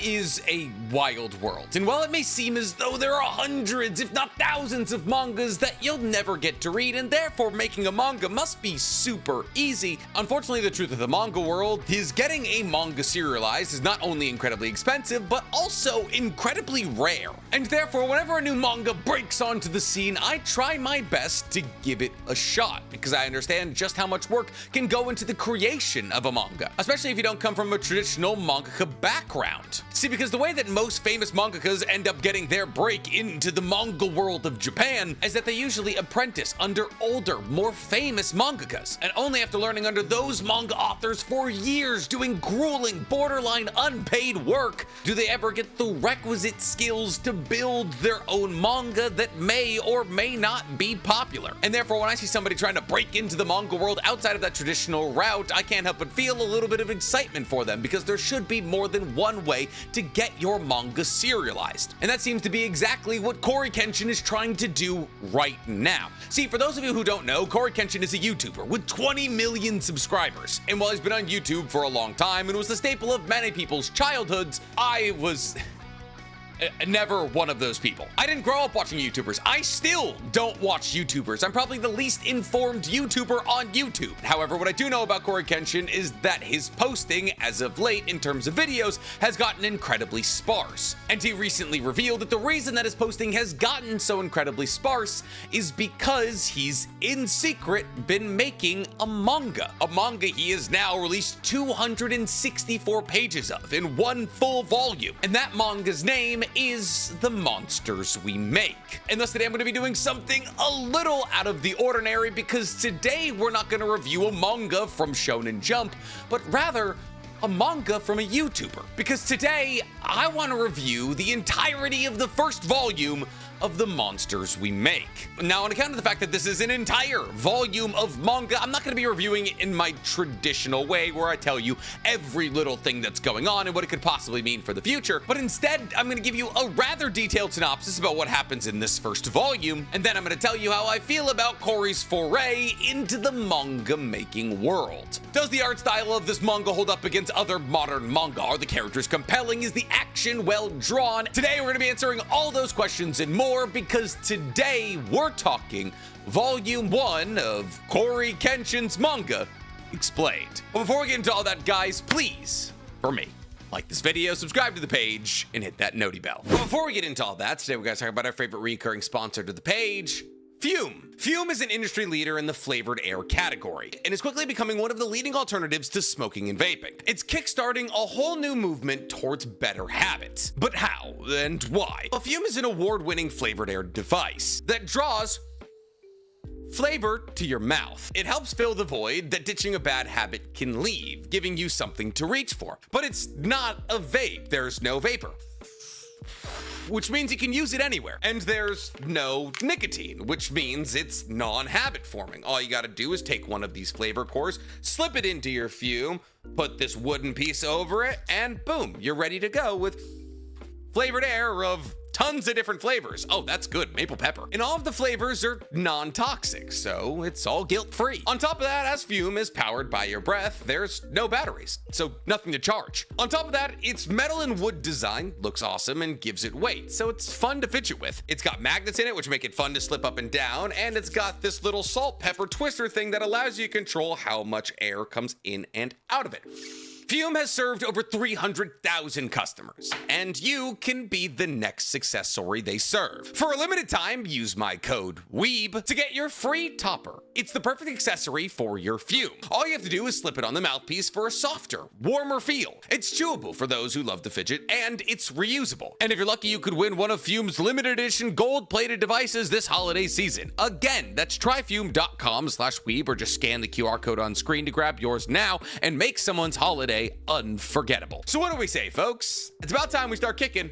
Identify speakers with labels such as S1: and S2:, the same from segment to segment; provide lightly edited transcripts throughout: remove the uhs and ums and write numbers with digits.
S1: is a wild world, and while it may seem as though there are hundreds, if not thousands of mangas that you'll never get to read, and therefore making a manga must be super easy, unfortunately the truth of the manga world is getting a manga serialized is not only incredibly expensive, but also incredibly rare. And therefore, whenever a new manga breaks onto the scene, I try my best to give it a shot, because I understand just how much work can go into the creation of a manga, especially if you don't come from a traditional mangaka background. See, because the way that most famous mangakas end up getting their break into the manga world of Japan is that they usually apprentice under older, more famous mangakas, and only after learning under those manga authors for years doing grueling, borderline unpaid work do they ever get the requisite skills to build their own manga that may or may not be popular. And therefore, when I see somebody trying to break into the manga world outside of that traditional route, I can't help but feel a little bit of excitement for them, because there should be more than one way to get your manga serialized. And that seems to be exactly what Cory Kenshin is trying to do right now. See, for those of you who don't know, Cory Kenshin is a YouTuber with 20 million subscribers. And while he's been on YouTube for a long time and was the staple of many people's childhoods, I was never one of those people. I didn't grow up watching YouTubers. I still don't watch YouTubers. I'm probably the least informed YouTuber on YouTube. However, what I do know about Cory Kenshin is that his posting, as of late, in terms of videos, has gotten incredibly sparse. And he recently revealed that the reason that his posting has gotten so incredibly sparse is because he's, in secret, been making a manga. A manga he has now released 264 pages of in one full volume. And that manga's name is The Monsters We Make. And thus today I'm going to be doing something a little out of the ordinary, because today we're not going to review a manga from Shonen Jump, but rather a manga from a YouTuber. Because today I want to review the entirety of the first volume of The Monsters We Make. Now, on account of the fact that this is an entire volume of manga, I'm not going to be reviewing it in my traditional way where I tell you every little thing that's going on and what it could possibly mean for the future, but instead I'm going to give you a rather detailed synopsis about what happens in this first volume, and then I'm going to tell you how I feel about Cory's foray into the manga making world. Does the art style of this manga hold up against other modern manga? Are the characters compelling? Is the action well drawn? Today we're going to be answering all those questions and more, because today we're talking volume 1 of Cory Kenshin's manga explained. But before we get into all that, guys, please, for me, like this video, subscribe to the page, and hit that noti bell. But before we get into all that, today we're going to talk about our favorite recurring sponsor to the page, Fume. Fume is an industry leader in the flavored air category and is quickly becoming one of the leading alternatives to smoking and vaping. It's kickstarting a whole new movement towards better habits. But how and why? Well, Fume is an award-winning flavored air device that draws flavor to your mouth. It helps fill the void that ditching a bad habit can leave, giving you something to reach for. But it's not a vape. There's no vapor, which means you can use it anywhere. And there's no nicotine, which means it's non-habit forming. All you gotta do is take one of these flavor cores, slip it into your Fume, put this wooden piece over it, and boom, you're ready to go with flavored air of tons of different flavors. Oh, that's good, maple pepper. And all of the flavors are non-toxic, so it's all guilt-free. On top of that, as Fume is powered by your breath, there's no batteries, so nothing to charge. On top of that, its metal and wood design looks awesome and gives it weight, so it's fun to fidget with. It's got magnets in it, which make it fun to slip up and down, and it's got this little salt pepper twister thing that allows you to control how much air comes in and out of it. Fume has served over 300,000 customers, and you can be the next success story they serve. For a limited time, use my code Weeb to get your free topper. It's the perfect accessory for your Fume. All you have to do is slip it on the mouthpiece for a softer, warmer feel. It's chewable for those who love to fidget, and it's reusable. And if you're lucky, you could win one of Fume's limited edition gold-plated devices this holiday season. Again, that's tryfume.com/Weeb, or just scan the QR code on screen to grab yours now and make someone's holiday unforgettable. So what do we say, folks? It's about time we start kicking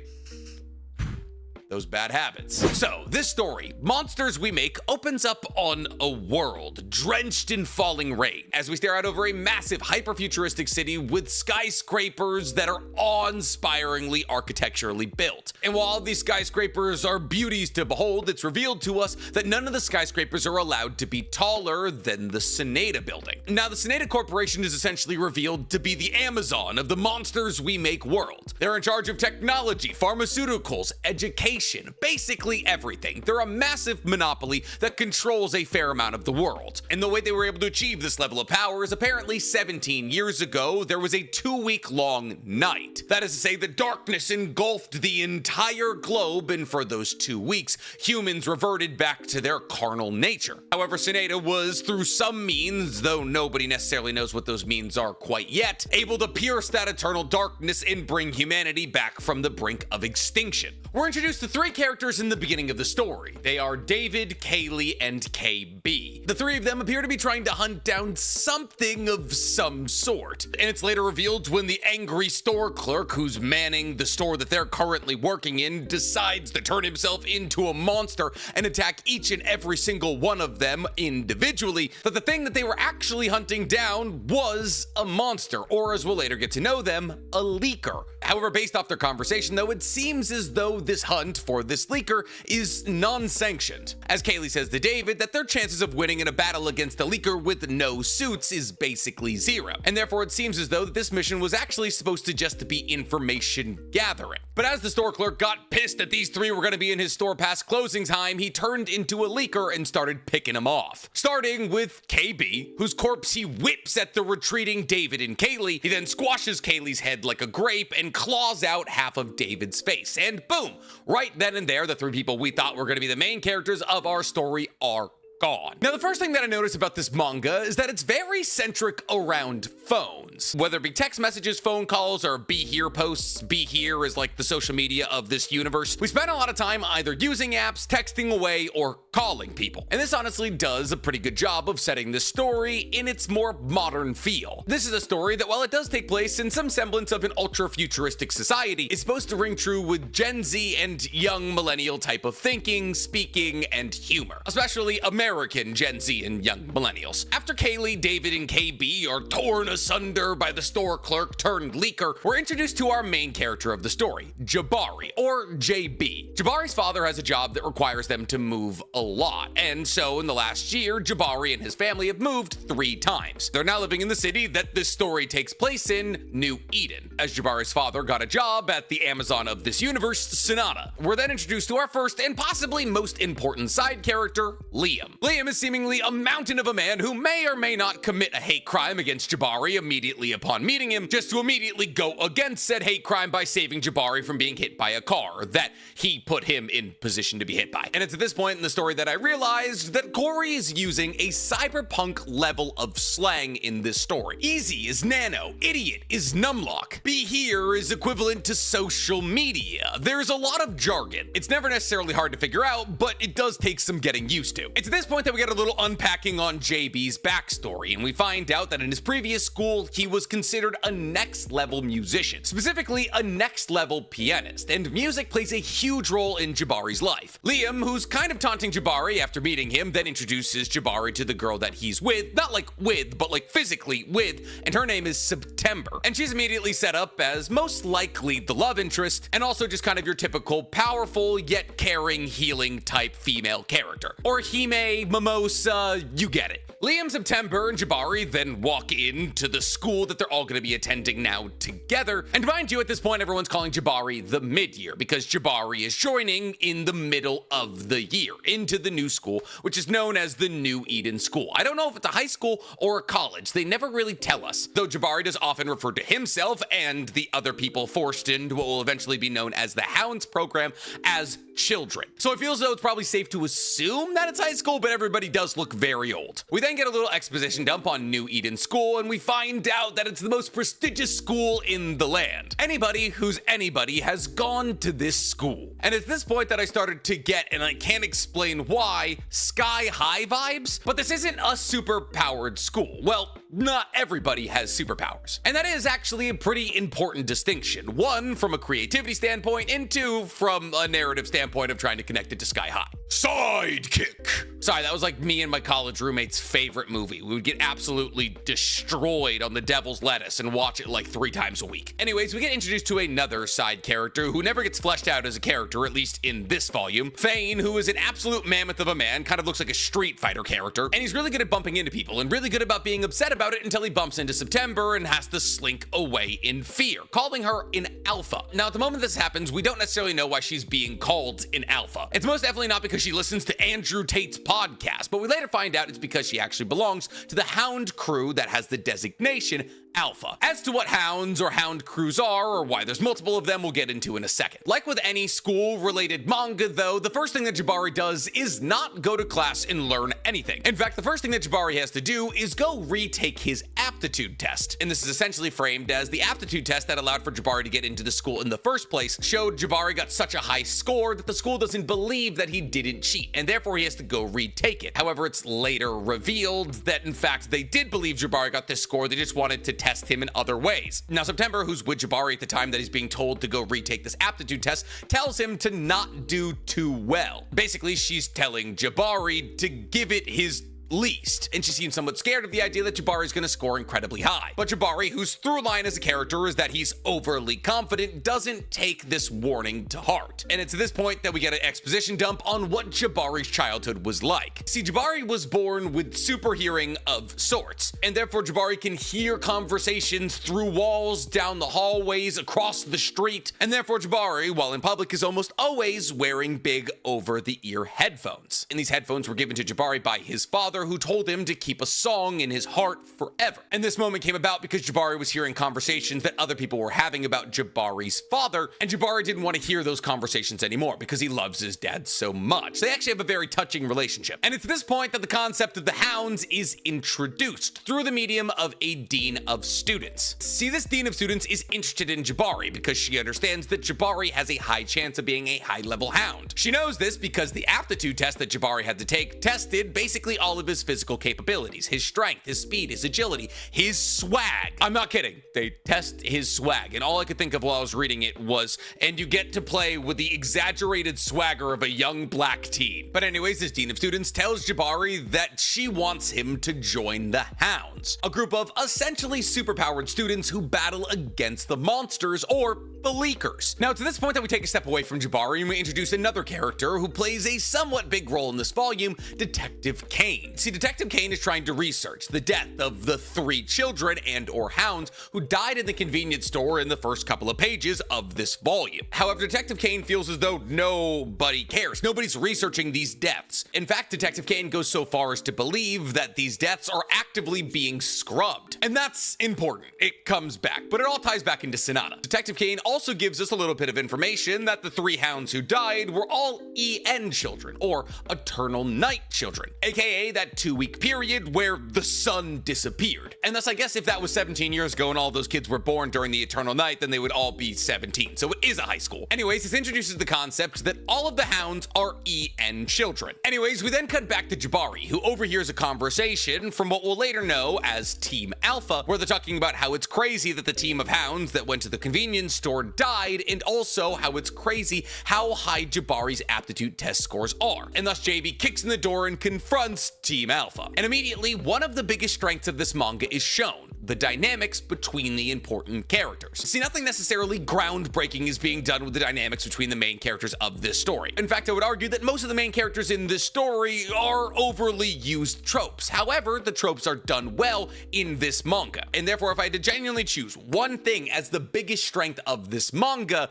S1: those bad habits. So, this story, Monsters We Make, opens up on a world drenched in falling rain as we stare out over a massive hyper-futuristic city with skyscrapers that are awe-inspiringly architecturally built. And while these skyscrapers are beauties to behold, it's revealed to us that none of the skyscrapers are allowed to be taller than the Sonata building. Now, the Sonata Corporation is essentially revealed to be the Amazon of the Monsters We Make world. They're in charge of technology, pharmaceuticals, education, basically everything. They're a massive monopoly that controls a fair amount of the world. And the way they were able to achieve this level of power is apparently 17 years ago, there was a 2-week-long night. That is to say, the darkness engulfed the entire globe, and for those 2 weeks, humans reverted back to their carnal nature. However, Sonata was, through some means, though nobody necessarily knows what those means are quite yet, able to pierce that eternal darkness and bring humanity back from the brink of extinction. We're introduced to 3 characters in the beginning of the story. They are David, Kaylee, and KB. The 3 of them appear to be trying to hunt down something of some sort. And it's later revealed when the angry store clerk who's manning the store that they're currently working in decides to turn himself into a monster and attack each and every single one of them individually, that the thing that they were actually hunting down was a monster, or as we'll later get to know them, a leaker. However, based off their conversation though, it seems as though this hunt for this leaker is non-sanctioned. As Kaylee says to David that their chances of winning in a battle against a leaker with no suits is basically 0. And therefore it seems as though that this mission was actually supposed to just be information gathering. But as the store clerk got pissed that these 3 were going to be in his store past closing time, he turned into a leaker and started picking them off. Starting with KB, whose corpse he whips at the retreating David and Kaylee. He then squashes Kaylee's head like a grape and claws out half of David's face. And boom, right then and there, the 3 people we thought were going to be the main characters of our story are gone. Now, the first thing that I noticed about this manga is that it's very centric around phones. Whether it be text messages, phone calls, or Be Here posts. Be Here is like the social media of this universe. We spend a lot of time either using apps, texting away, or calling people. And this honestly does a pretty good job of setting the story in its more modern feel. This is a story that, while it does take place in some semblance of an ultra-futuristic society, is supposed to ring true with Gen Z and young millennial type of thinking, speaking, and humor. Especially American Gen Z and young millennials. After Kaylee, David, and KB are torn asunder by the store clerk turned leaker, we're introduced to our main character of the story, Jabari, or JB. Jabari's father has a job that requires them to move a lot, and so in the last year, Jabari and his family have moved 3 times. They're now living in the city that this story takes place in, New Eden, as Jabari's father got a job at the Amazon of this universe, Sonata. We're then introduced to our first and possibly most important side character, Liam. Liam is seemingly a mountain of a man who may or may not commit a hate crime against Jabari immediately upon meeting him, just to immediately go against said hate crime by saving Jabari from being hit by a car that he put him in position to be hit by. And it's at this point in the story that I realized that Cory is using a cyberpunk level of slang in this story. Easy is nano, idiot is numlock, be here is equivalent to social media. There's a lot of jargon. It's never necessarily hard to figure out, but it does take some getting used to. It's at this point that we get a little unpacking on JB's backstory, and we find out that in his previous school, he was considered a next level musician, specifically a next level pianist, and music plays a huge role in Jabari's life. Liam, who's kind of taunting Jabari after meeting him, then introduces Jabari to the girl that he's with, not like with, but like physically with, and her name is September. And she's immediately set up as most likely the love interest, and also just kind of your typical powerful yet caring healing type female character. Or Hime, Mimosa, you get it. Liam, September, and Jabari then walk into the school that they're all going to be attending now together. And mind you, at this point, everyone's calling Jabari the mid-year because Jabari is joining in the middle of the year into the new school, which is known as the New Eden School. I don't know if it's a high school or a college. They never really tell us, though Jabari does often refer to himself and the other people forced into what will eventually be known as the Hounds program as children. So I feel as though it's probably safe to assume that it's high school, but everybody does look very old. We then get a little exposition dump on New Eden School, and we find out that it's the most prestigious school in the land. Anybody who's anybody has gone to this school. And it's this point that I started to get, and I can't explain why, sky high vibes, but this isn't a super powered school. Well, not everybody has superpowers. And that is actually a pretty important distinction. One, from a creativity standpoint, and two, from a narrative standpoint of trying to connect it to Sky High. Sidekick. Sorry, that was like me and my college roommate's favorite movie. We would get absolutely destroyed on the Devil's Lettuce and watch it like 3 times a week. Anyways, we get introduced to another side character who never gets fleshed out as a character, at least in this volume. Kane, who is an absolute mammoth of a man, kind of looks like a Street Fighter character, and he's really good at bumping into people and really good about being upset about it until he bumps into September and has to slink away in fear, calling her an alpha. Now, at the moment this happens, we don't necessarily know why she's being called an alpha. It's most definitely not because she listens to Andrew Tate's podcast, but we later find out it's because she actually belongs to the Hound crew that has the designation Alpha. As to what Hounds or Hound crews are, or why there's multiple of them, we'll get into in a second. Like with any school-related manga, though, the first thing that Jabari does is not go to class and learn anything. In fact, the first thing that Jabari has to do is go retake his aptitude test. And this is essentially framed as the aptitude test that allowed for Jabari to get into the school in the first place, showed Jabari got such a high score that the school doesn't believe that he didn't cheat, and therefore he has to go retake it. However, it's later revealed that in fact they did believe Jabari got this score, they just wanted to test him in other ways. Now, September, who's with Jabari at the time that he's being told to go retake this aptitude test, tells him to not do too well. Basically, she's telling Jabari to give it his least, and she seems somewhat scared of the idea that Jabari is going to score incredibly high. But Jabari, whose through line as a character is that he's overly confident, doesn't take this warning to heart. And it's at this point that we get an exposition dump on what Jabari's childhood was like. See, Jabari was born with super hearing of sorts, and therefore Jabari can hear conversations through walls, down the hallways, across the street, and therefore Jabari, while in public, is almost always wearing big over-the-ear headphones. And these headphones were given to Jabari by his father, who told him to keep a song in his heart forever. And this moment came about because Jabari was hearing conversations that other people were having about Jabari's father, and Jabari didn't want to hear those conversations anymore because he loves his dad so much. They actually have a very touching relationship. And it's at this point that the concept of the Hounds is introduced through the medium of a dean of students. See, this dean of students is interested in Jabari because she understands that Jabari has a high chance of being a high-level hound. She knows this because the aptitude test that Jabari had to take tested basically all of his physical capabilities, his strength, his speed, his agility, his swag. I'm not kidding. They test his swag, and all I could think of while I was reading it was, and you get to play with the exaggerated swagger of a young black teen. But anyways, this dean of students tells Jabari that she wants him to join the Hounds, a group of essentially superpowered students who battle against the monsters, or the Leakers. Now, to this point that we take a step away from Jabari and we introduce another character who plays a somewhat big role in this volume, Detective Kane. See, Detective Kane is trying to research the death of the 3 children and or hounds who died in the convenience store in the first couple of pages of this volume. However, Detective Kane feels as though nobody cares. Nobody's researching these deaths. In fact, Detective Kane goes so far as to believe that these deaths are actively being scrubbed. And that's important. It comes back, but it all ties back into Sonata. Detective Kane also gives us a little bit of information that the 3 hounds who died were all EN children, or Eternal Night children, aka that 2-week period where the sun disappeared. And thus, I guess if that was 17 years ago and all those kids were born during the Eternal Night, then they would all be 17. So it is a high school. Anyways, this introduces the concept that all of the hounds are EN children. Anyways, we then cut back to Jabari, who overhears a conversation from what we'll later know as Team Alpha, where they're talking about how it's crazy that the team of hounds that went to the convenience store died, and also how it's crazy how high Jabari's aptitude test scores are. And thus JB kicks in the door and confronts Team Alpha. And immediately, one of the biggest strengths of this manga is shown: the dynamics between the important characters. See, nothing necessarily groundbreaking is being done with the dynamics between the main characters of this story. In fact, I would argue that most of the main characters in this story are overly used tropes. However, the tropes are done well in this manga. And therefore, if I had to genuinely choose one thing as the biggest strength of this manga,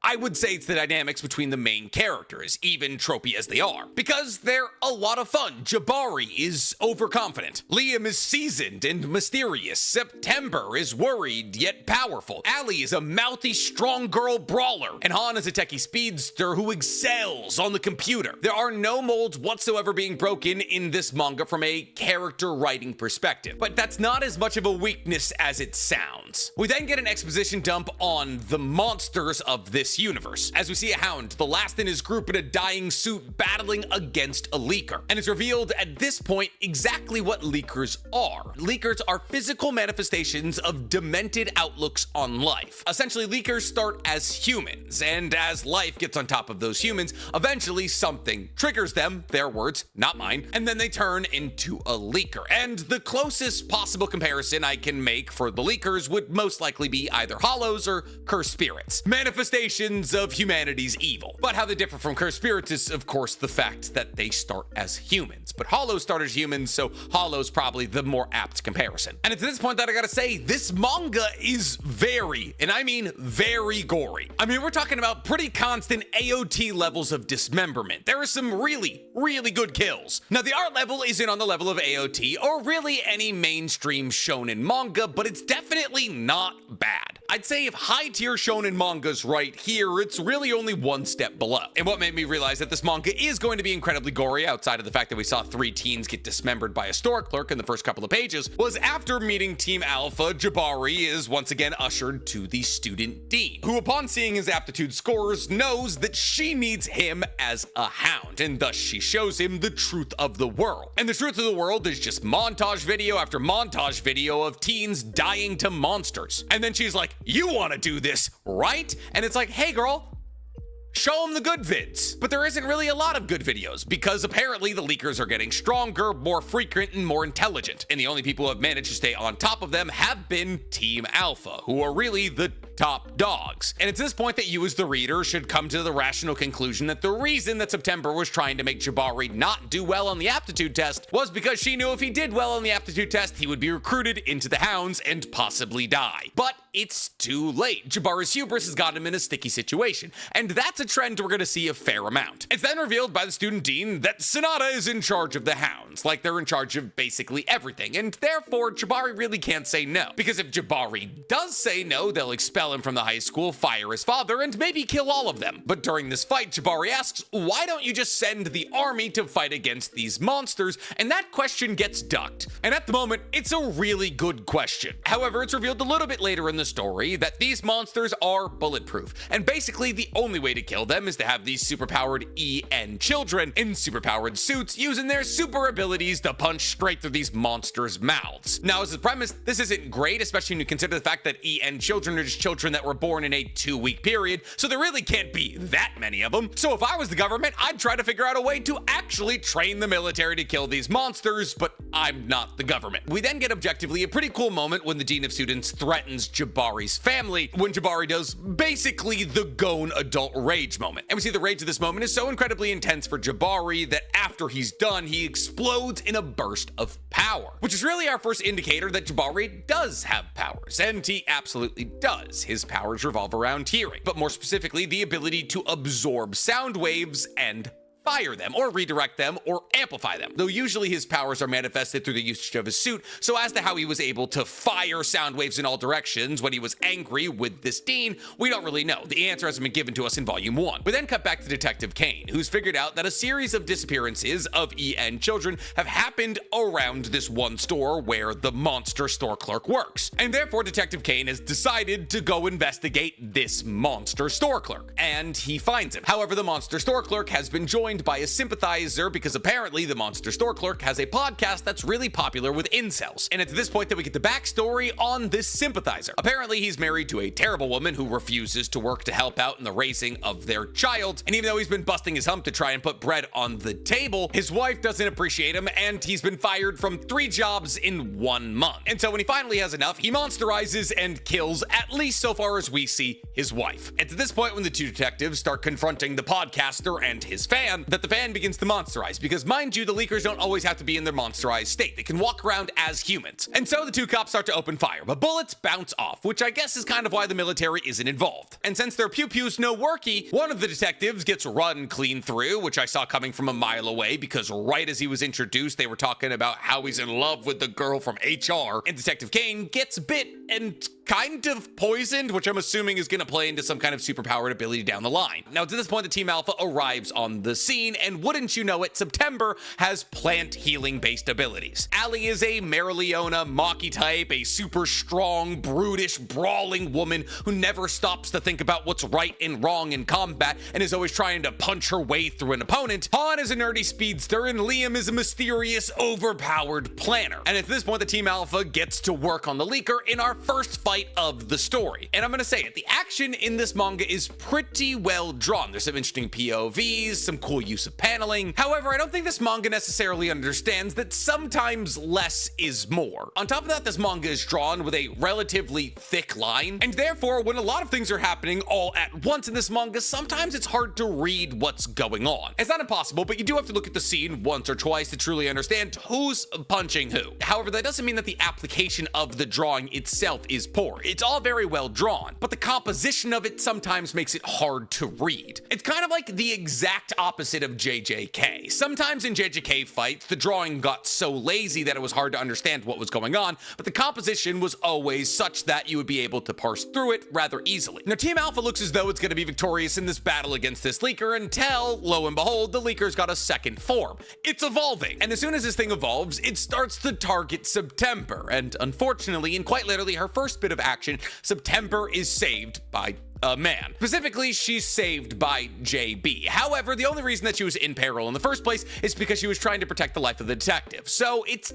S1: I would say it's the dynamics between the main characters, even tropey as they are, because they're a lot of fun. Jabari is overconfident. Liam is seasoned and mysterious. September is worried yet powerful. Allie is a mouthy, strong girl brawler. And Han is a techie speedster who excels on the computer. There are no molds whatsoever being broken in this manga from a character writing perspective, but that's not as much of a weakness as it sounds. We then get an exposition dump on the monsters of this this universe, as we see a Hound, the last in his group in a dying suit, battling against a leaker. And it's revealed at this point exactly what leakers are. Leakers are physical manifestations of demented outlooks on life. Essentially, leakers start as humans, and as life gets on top of those humans, eventually something triggers them, their words, not mine, and then they turn into a leaker. And the closest possible comparison I can make for the leakers would most likely be either hollows or cursed spirits, manifestations of humanity's evil. But how they differ from cursed spirits is, of course, the fact that they start as humans. But hollows start as humans, so hollow's probably the more apt comparison. And it's at this point that I gotta say, this manga is very, and I mean very gory. I mean, we're talking about pretty constant AOT levels of dismemberment. There are some really, really good kills. Now, the art level isn't on the level of AOT or really any mainstream shonen manga, but it's definitely not bad. I'd say if high-tier shonen manga's right here, it's really only one step below. And what made me realize that this manga is going to be incredibly gory, outside of the fact that we saw 3 teens get dismembered by a store clerk in the first couple of pages, was after meeting Team Alpha, Jabari is once again ushered to the student dean, who upon seeing his aptitude scores knows that she needs him as a hound, and thus she shows him the truth of the world. And the truth of the world is just montage video after montage video of teens dying to monsters. And then she's like, "You want to do this, right?" And it's like, hey girl, show them the good vids. But there isn't really a lot of good videos, because apparently the leakers are getting stronger, more frequent, and more intelligent. And the only people who have managed to stay on top of them have been Team Alpha, who are really the top dogs. And it's this point that you as the reader should come to the rational conclusion that the reason that September was trying to make Jabari not do well on the aptitude test was because she knew if he did well on the aptitude test, he would be recruited into the Hounds and possibly die. But it's too late. Jabari's hubris has got him in a sticky situation, and that's a trend we're going to see a fair amount. It's then revealed by the student dean that Sonata is in charge of the Hounds, like they're in charge of basically everything, and therefore Jabari really can't say no, because if Jabari does say no, they'll expel him from the high school, fire his father, and maybe kill all of them. But during this fight, Jabari asks, why don't you just send the army to fight against these monsters? And that question gets ducked. And at the moment, it's a really good question. However, it's revealed a little bit later in the story that these monsters are bulletproof, and basically the only way to kill them is to have these superpowered EN children in superpowered suits using their super abilities to punch straight through these monsters' mouths. Now, as a premise, this isn't great, especially when you consider the fact that EN children are just children that were born in a 2-week period, so there really can't be that many of them. So if I was the government, I'd try to figure out a way to actually train the military to kill these monsters, but I'm not the government. We then get objectively a pretty cool moment when the Dean of Students threatens Jabari's family, when Jabari does basically the Gon adult rage moment. And we see the rage of this moment is so incredibly intense for Jabari that after he's done, he explodes in a burst of power, which is really our first indicator that Jabari does have powers, and he absolutely does. His powers revolve around hearing, but more specifically, the ability to absorb sound waves and fire them, or redirect them, or amplify them. Though usually his powers are manifested through the usage of his suit, so as to how he was able to fire sound waves in all directions when he was angry with this dean, we don't really know. The answer hasn't been given to us in Volume 1. We then cut back to Detective Kane, who's figured out that a series of disappearances of EN children have happened around this one store where the monster store clerk works. And therefore, Detective Kane has decided to go investigate this monster store clerk, and he finds him. However, the monster store clerk has been joined by a sympathizer because apparently the monster store clerk has a podcast that's really popular with incels. And it's at this point that we get the backstory on this sympathizer. Apparently he's married to a terrible woman who refuses to work to help out in the raising of their child. And even though he's been busting his hump to try and put bread on the table, his wife doesn't appreciate him, and he's been fired from 3 jobs in 1 month. And so when he finally has enough, he monsterizes and kills, at least so far as we see, his wife. It's at this point when the 2 detectives start confronting the podcaster and his fan that the fan begins to monsterize, because mind you, the leakers don't always have to be in their monsterized state. They can walk around as humans. And so the 2 cops start to open fire, but bullets bounce off, which I guess is kind of why the military isn't involved. And since their pew-pews no worky, one of the detectives gets run clean through, which I saw coming from a mile away, because right as he was introduced, they were talking about how he's in love with the girl from HR, and Detective Kane gets bit and kind of poisoned, which I'm assuming is going to play into some kind of superpowered ability down the line. Now, to this point, the Team Alpha arrives on the scene, and wouldn't you know it, September has plant healing-based abilities. Allie is a Marileona Maki type, a super strong, brutish, brawling woman who never stops to think about what's right and wrong in combat and is always trying to punch her way through an opponent. Han is a nerdy speedster, and Liam is a mysterious, overpowered planner. And at this point, the Team Alpha gets to work on the leaker in our first fight of the story. And I'm gonna say it, the action in this manga is pretty well drawn. There's some interesting POVs, some cool use of paneling. However, I don't think this manga necessarily understands that sometimes less is more. On top of that, this manga is drawn with a relatively thick line, and therefore, when a lot of things are happening all at once in this manga, sometimes it's hard to read what's going on. It's not impossible, but you do have to look at the scene once or twice to truly understand who's punching who. However, that doesn't mean that the application of the drawing itself is poor. It's all very well drawn, but the composition of it sometimes makes it hard to read. It's kind of like the exact opposite of JJK. Sometimes in JJK fights, the drawing got so lazy that it was hard to understand what was going on, but the composition was always such that you would be able to parse through it rather easily. Now, Team Alpha looks as though it's going to be victorious in this battle against this leaker until, lo and behold, the leaker's got a second form. It's evolving, and as soon as this thing evolves, it starts to target September, and unfortunately, and quite literally her first bit of action, September is saved by a man. Specifically, she's saved by JB. However, the only reason that she was in peril in the first place is because she was trying to protect the life of the detective. So it's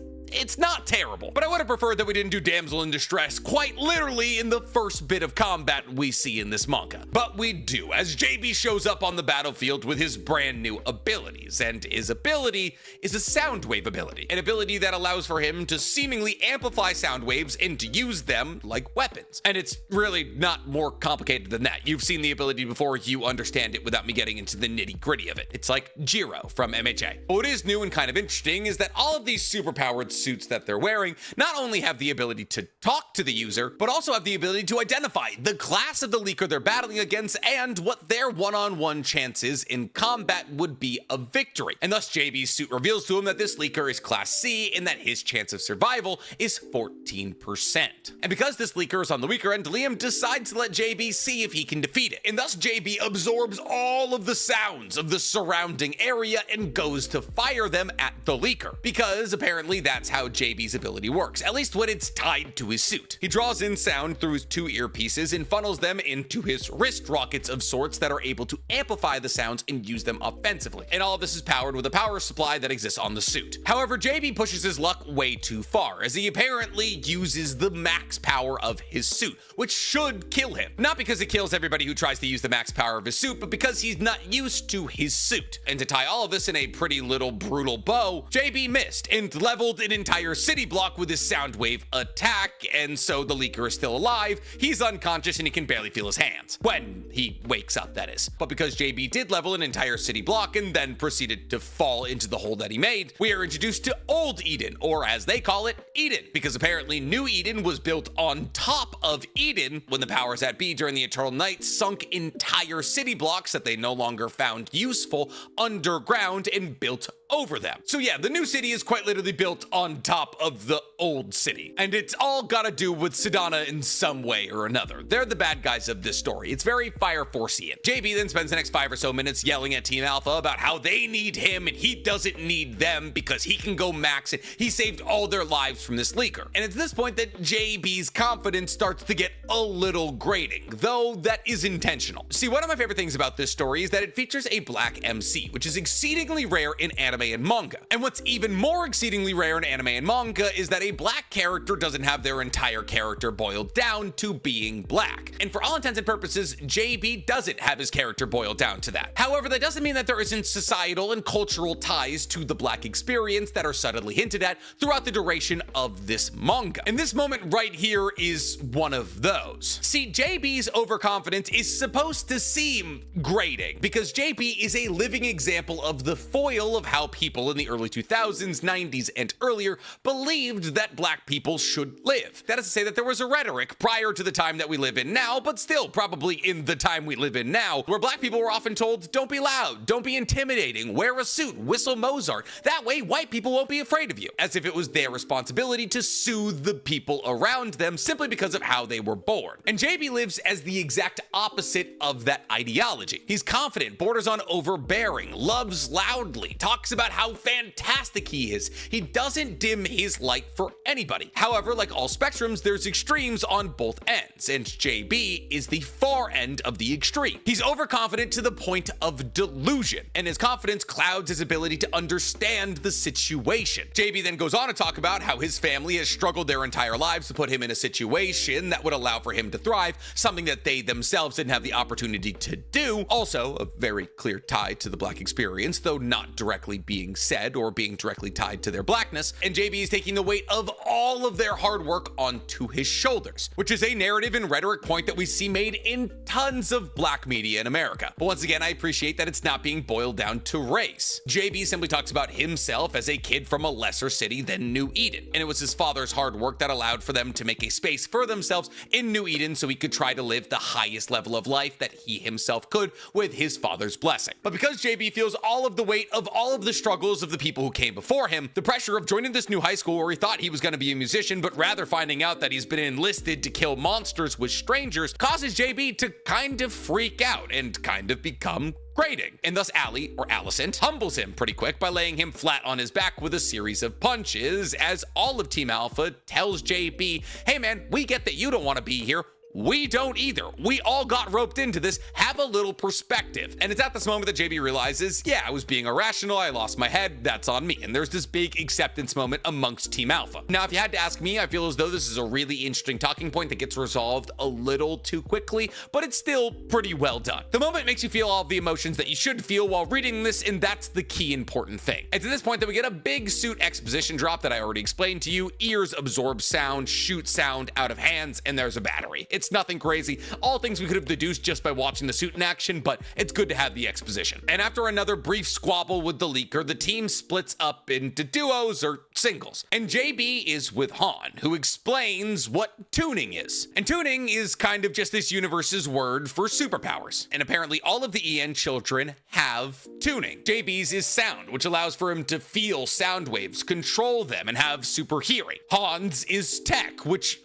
S1: not terrible, but I would have preferred that we didn't do damsel in distress quite literally in the first bit of combat we see in this manga. But we do, as JB shows up on the battlefield with his brand new abilities, and his ability is a sound wave ability, an ability that allows for him to seemingly amplify sound waves and to use them like weapons. And it's really not more complicated than that. You've seen the ability before, you understand it without me getting into the nitty-gritty of it. It's like Jiro from MHA. But what is new and kind of interesting is that all of these superpowered suits that they're wearing not only have the ability to talk to the user, but also have the ability to identify the class of the leaker they're battling against and what their one-on-one chances in combat would be of victory. And thus, JB's suit reveals to him that this leaker is Class C and that his chance of survival is 14%. And because this leaker is on the weaker end, Liam decides to let JB see if he can defeat it. And thus, JB absorbs all of the sounds of the surrounding area and goes to fire them at the leaker, because apparently that's how JB's ability works, at least when it's tied to his suit. He draws in sound through his two earpieces and funnels them into his wrist rockets of sorts that are able to amplify the sounds and use them offensively. And all of this is powered with a power supply that exists on the suit. However, JB pushes his luck way too far, as he apparently uses the max power of his suit, which should kill him. Not because it kills everybody who tries to use the max power of his suit, but because he's not used to his suit. And to tie all of this in a pretty little brutal bow, JB missed and leveled an entire city block with his sound wave attack, and so the leaker is still alive, he's unconscious, and he can barely feel his hands. When he wakes up, that is. But because JB did level an entire city block and then proceeded to fall into the hole that he made, we are introduced to Old Eden, or as they call it, Eden, because apparently New Eden was built on top of Eden when the powers that be during the Eternal Night sunk entire city blocks that they no longer found useful underground and built over them. So yeah, the new city is quite literally built on top of the old city, and it's all gotta do with Sedana in some way or another. They're the bad guys of this story. It's very Fire Force-ian. JB then spends the next 5 or so minutes yelling at Team Alpha about how they need him and he doesn't need them because he can go max and he saved all their lives from this leaker. And it's this point that JB's confidence starts to get a little grating, though that is intentional. See, one of my favorite things about this story is that it features a black MC, which is exceedingly rare in anime and manga. And what's even more exceedingly rare in anime and manga is that a black character doesn't have their entire character boiled down to being black. And for all intents and purposes, JB doesn't have his character boiled down to that. However, that doesn't mean that there isn't societal and cultural ties to the black experience that are subtly hinted at throughout the duration of this manga. And this moment right here is one of those. See, JB's overconfidence is supposed to seem grating because JB is a living example of the foil of how people in the early 2000s, 90s, and earlier believed that black people should live. That is to say that there was a rhetoric prior to the time that we live in now, but still probably in the time we live in now, where black people were often told, don't be loud, don't be intimidating, wear a suit, whistle Mozart. That way, white people won't be afraid of you, as if it was their responsibility to soothe the people around them simply because of how they were overboard. And JB lives as the exact opposite of that ideology. He's confident, borders on overbearing, loves loudly, talks about how fantastic he is. He doesn't dim his light for anybody. However, like all spectrums, there's extremes on both ends, and JB is the far end of the extreme. He's overconfident to the point of delusion, and his confidence clouds his ability to understand the situation. JB then goes on to talk about how his family has struggled their entire lives to put him in a situation that would allow for him to thrive, something that they themselves didn't have the opportunity to do. Also, a very clear tie to the Black experience, though not directly being said or being directly tied to their Blackness. And JB is taking the weight of all of their hard work onto his shoulders, which is a narrative and rhetoric point that we see made in tons of Black media in America. But once again, I appreciate that it's not being boiled down to race. JB simply talks about himself as a kid from a lesser city than New Eden, and it was his father's hard work that allowed for them to make a space for themselves in New Eden so he could try to live the highest level of life that he himself could with his father's blessing. But because JB feels all of the weight of all of the struggles of the people who came before him, the pressure of joining this new high school where he thought he was going to be a musician, but rather finding out that he's been enlisted to kill monsters with strangers, causes JB to kind of freak out and kind of become grating. And thus Allie, or Alicent, humbles him pretty quick by laying him flat on his back with a series of punches, as all of Team Alpha tells JB, hey man, we get that you don't want to be here. We don't either. We all got roped into this. Have a little perspective. And it's at this moment that JB realizes, yeah, I was being irrational. I lost my head. That's on me. And there's this big acceptance moment amongst Team Alpha. Now, if you had to ask me, I feel as though this is a really interesting talking point that gets resolved a little too quickly, but it's still pretty well done. The moment makes you feel all of the emotions that you should feel while reading this, and that's the key important thing. It's at this point that we get a big suit exposition drop that I already explained to you. Ears absorb sound, shoot sound out of hands, and there's a battery. It's nothing crazy, all things we could have deduced just by watching the suit in action, but it's good to have the exposition. And after another brief squabble with the leaker, the team splits up into duos or singles. And JB is with Han, who explains what tuning is. And tuning is kind of just this universe's word for superpowers. And apparently all of the EN children have tuning. JB's is sound, which allows for him to feel sound waves, control them, and have super hearing. Han's is tech, which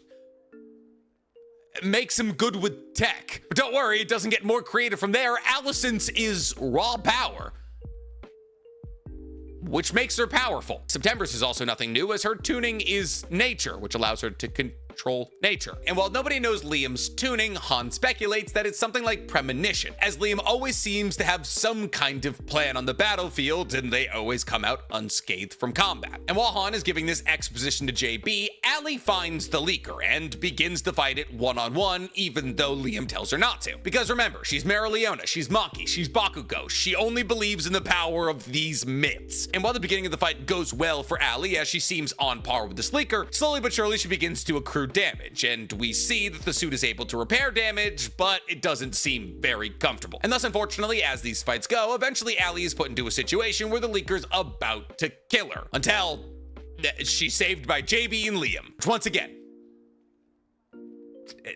S1: makes him good with tech. But don't worry, it doesn't get more creative from there. Alicent's is raw power, which makes her powerful. September's is also nothing new, as her tuning is nature, which allows her to control nature. And while nobody knows Liam's tuning, Han speculates that it's something like premonition, as Liam always seems to have some kind of plan on the battlefield, and they always come out unscathed from combat. And while Han is giving this exposition to JB, Allie finds the leaker and begins to fight it one-on-one, even though Liam tells her not to. Because remember, she's Mereoleona, she's Maki, she's Bakugo. She only believes in the power of these myths. And while the beginning of the fight goes well for Allie, as she seems on par with this leaker, slowly but surely she begins to accrue damage, and we see that the suit is able to repair damage, but it doesn't seem very comfortable. And thus, unfortunately, as these fights go, eventually Allie is put into a situation where the leaker's about to kill her, until she's saved by JB and Liam, which once again,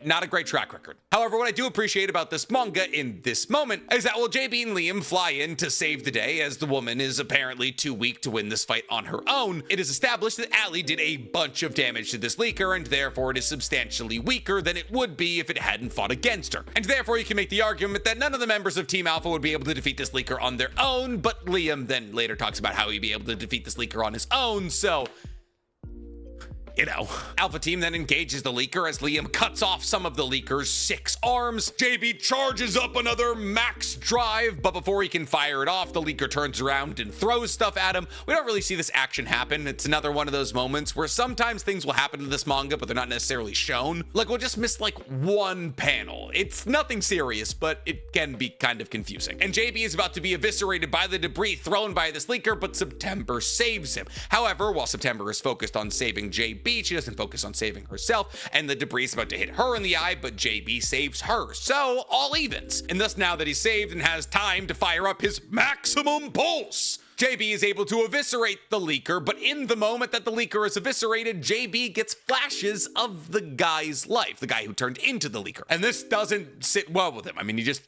S1: not a great track record. However, what I do appreciate about this manga in this moment is that while JB and Liam fly in to save the day, as the woman is apparently too weak to win this fight on her own, it is established that Allie did a bunch of damage to this leaker, and therefore it is substantially weaker than it would be if it hadn't fought against her. And therefore you can make the argument that none of the members of Team Alpha would be able to defeat this leaker on their own, but Liam then later talks about how he'd be able to defeat this leaker on his own, so you know. Alpha Team then engages the leaker as Liam cuts off some of the leaker's 6 arms. JB charges up another max drive, but before he can fire it off, the leaker turns around and throws stuff at him. We don't really see this action happen. It's another one of those moments where sometimes things will happen in this manga, but they're not necessarily shown. Like, we'll just miss like one panel. It's nothing serious, but it can be kind of confusing. And JB is about to be eviscerated by the debris thrown by this leaker, but September saves him. However, while September is focused on saving JB, she doesn't focus on saving herself, and the debris is about to hit her in the eye, but JB saves her. So, all evens. And thus, now that he's saved and has time to fire up his maximum pulse, JB is able to eviscerate the leaker, but in the moment that the leaker is eviscerated, JB gets flashes of the guy's life, the guy who turned into the leaker. And this doesn't sit well with him. I mean, he just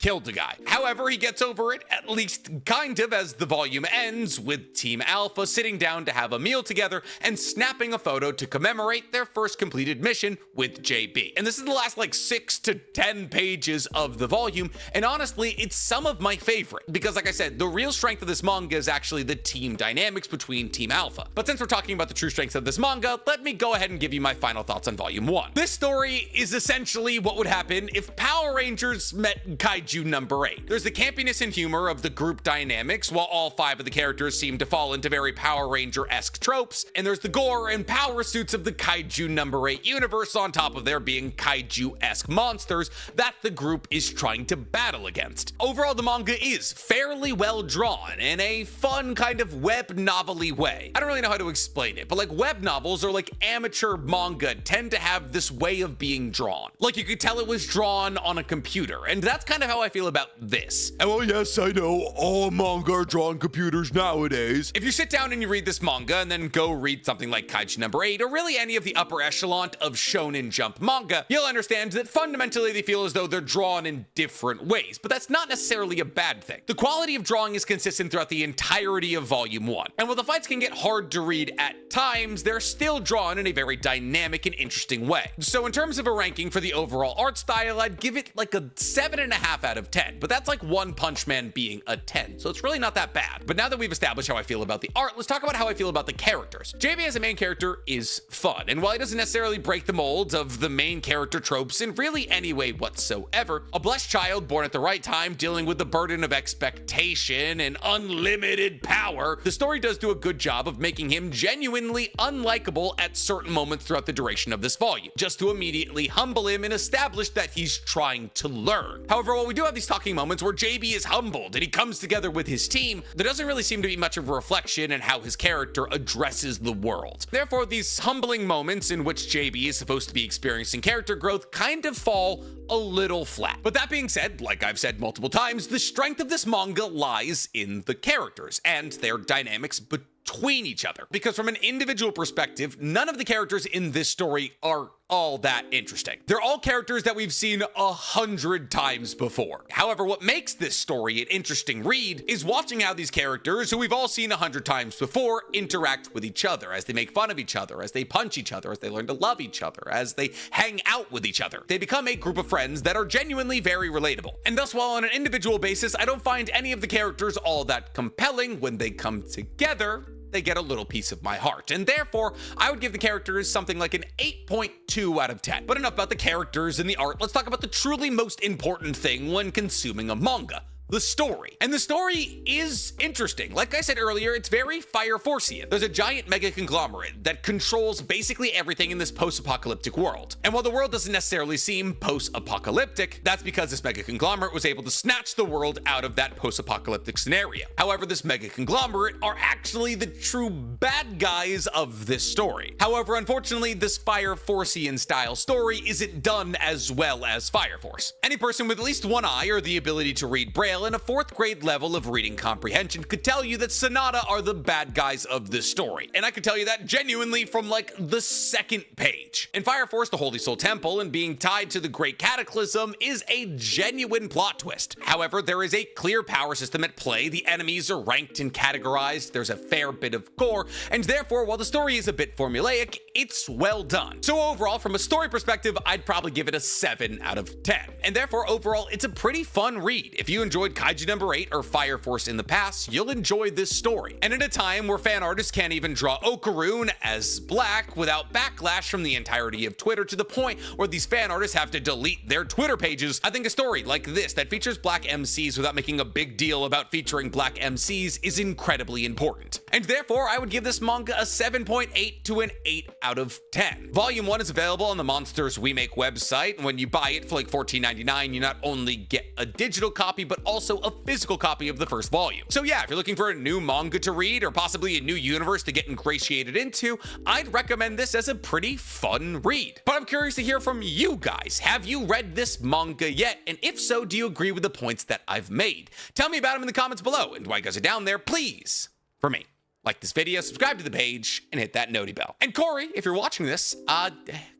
S1: killed a guy. However, he gets over it, at least kind of, as the volume ends with Team Alpha sitting down to have a meal together and snapping a photo to commemorate their first completed mission with JB. And this is the last like 6 to 10 pages of the volume, and honestly, it's some of my favorite, because like I said, the real strength of this manga is actually the team dynamics between Team Alpha. But since we're talking about the true strengths of this manga, let me go ahead and give you my final thoughts on volume 1. This story is essentially what would happen if Power Rangers met Kaiju number 8. There's the campiness and humor of the group dynamics, while all 5 of the characters seem to fall into very Power Ranger-esque tropes, and there's the gore and power suits of the Kaiju number 8 universe, on top of there being Kaiju-esque monsters that the group is trying to battle against. Overall, the manga is fairly well drawn in a fun kind of web novel-y way. I don't really know how to explain it, but like web novels or like amateur manga tend to have this way of being drawn. Like you could tell it was drawn on a computer, and that's kind of how I feel about this. And well, yes, I know all manga are drawn on computers nowadays. If you sit down and you read this manga and then go read something like Kaiju number 8 or really any of the upper echelon of Shonen Jump manga, you'll understand that fundamentally they feel as though they're drawn in different ways, but that's not necessarily a bad thing. The quality of drawing is consistent throughout the entirety of volume 1, and while the fights can get hard to read at times, they're still drawn in a very dynamic and interesting way. So in terms of a ranking for the overall art style, I'd give it like a 7.5 out of 10, but that's like One Punch Man being a 10, so it's really not that bad. But now that we've established how I feel about the art, let's talk about how I feel about the characters. JB as a main character is fun, and while he doesn't necessarily break the mold of the main character tropes in really any way whatsoever, a blessed child born at the right time dealing with the burden of expectation and unlimited power, the story does do a good job of making him genuinely unlikable at certain moments throughout the duration of this volume, just to immediately humble him and establish that he's trying to learn. However, while we do have these talking moments where JB is humbled and he comes together with his team, there doesn't really seem to be much of a reflection in how his character addresses the world. Therefore, these humbling moments in which JB is supposed to be experiencing character growth kind of fall a little flat. But that being said, like I've said multiple times, the strength of this manga lies in the characters and their dynamics between each other. Because from an individual perspective, none of the characters in this story are all that interesting. They're all characters that we've seen 100 times before. However, what makes this story an interesting read is watching how these characters, who we've all seen 100 times before, interact with each other, as they make fun of each other, as they punch each other, as they learn to love each other, as they hang out with each other. They become a group of friends that are genuinely very relatable. And thus, while on an individual basis, I don't find any of the characters all that compelling, when they come together, they get a little piece of my heart, and therefore I would give the characters something like an 8.2 out of 10. But enough about the characters and the art, let's talk about the truly most important thing when consuming a manga: the story. And the story is interesting. Like I said earlier, it's very Fire Forcean. There's a giant mega conglomerate that controls basically everything in this post-apocalyptic world. And while the world doesn't necessarily seem post-apocalyptic, that's because this mega conglomerate was able to snatch the world out of that post-apocalyptic scenario. However, this mega conglomerate are actually the true bad guys of this story. However, unfortunately, this Fire Forcean style story isn't done as well as Fire Force. Any person with at least one eye or the ability to read Braille and a 4th grade level of reading comprehension could tell you that Sonata are the bad guys of this story. And I could tell you that genuinely from like the 2nd page. In Fire Force, the Holy Soul Temple and being tied to the Great Cataclysm is a genuine plot twist. However, there is a clear power system at play, the enemies are ranked and categorized, there's a fair bit of gore, and therefore, while the story is a bit formulaic, it's well done. So overall, from a story perspective, I'd probably give it a 7 out of 10. And therefore, overall, it's a pretty fun read. If you enjoyed Kaiju number 8 or Fire Force in the past, you'll enjoy this story. And in a time where fan artists can't even draw Okaroon as black without backlash from the entirety of Twitter, to the point where these fan artists have to delete their Twitter pages, I think a story like this that features black MCs without making a big deal about featuring black MCs is incredibly important. And therefore, I would give this manga a 7.8 to an 8 out of 10. Volume 1 is available on the Monsters We Make website, and when you buy it for like $14.99, you not only get a digital copy, but also a physical copy of the first volume. So yeah, if you're looking for a new manga to read or possibly a new universe to get ingratiated into, I'd recommend this as a pretty fun read. But I'm curious to hear from you guys. Have you read this manga yet? And if so, do you agree with the points that I've made? Tell me about them in the comments below. And while you guys are down there, please, for me, like this video, subscribe to the page, and hit that noti bell. And Cory, if you're watching this,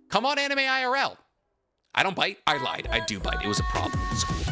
S1: come on Anime IRL. I don't bite. I lied. I do bite. It was a problem. It's cool.